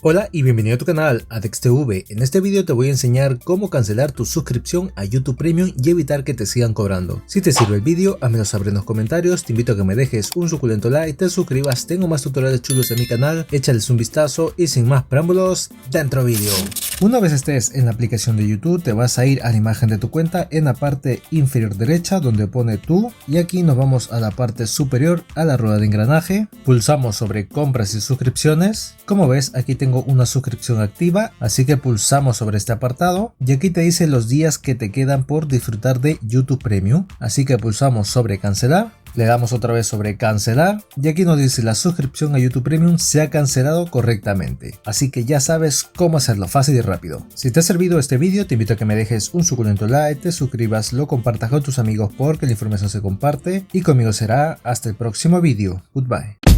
Hola y bienvenido a tu canal Adhex Tv. En este vídeo te voy a enseñar cómo cancelar tu suscripción a YouTube Premium y evitar que te sigan cobrando. Si te sirve el vídeo, házmelo saber en los comentarios, te invito a que me dejes un suculento like, te suscribas, tengo más tutoriales chulos en mi canal, échales un vistazo y sin más preámbulos, dentro vídeo. Una vez estés en la aplicación de YouTube, te vas a ir a la imagen de tu cuenta en la parte inferior derecha donde pone tú, y aquí nos vamos a la parte superior a la rueda de engranaje, pulsamos sobre compras y suscripciones. Como ves, aquí tengo una suscripción activa, así que pulsamos sobre este apartado y aquí te dice los días que te quedan por disfrutar de YouTube Premium, así que pulsamos sobre cancelar. Le damos otra vez sobre cancelar y aquí nos dice la suscripción a YouTube Premium se ha cancelado correctamente. Así que ya sabes cómo hacerlo fácil y rápido. Si te ha servido este vídeo, te invito a que me dejes un suculento like, te suscribas, lo compartas con tus amigos porque la información se comparte y conmigo será hasta el próximo vídeo. Goodbye.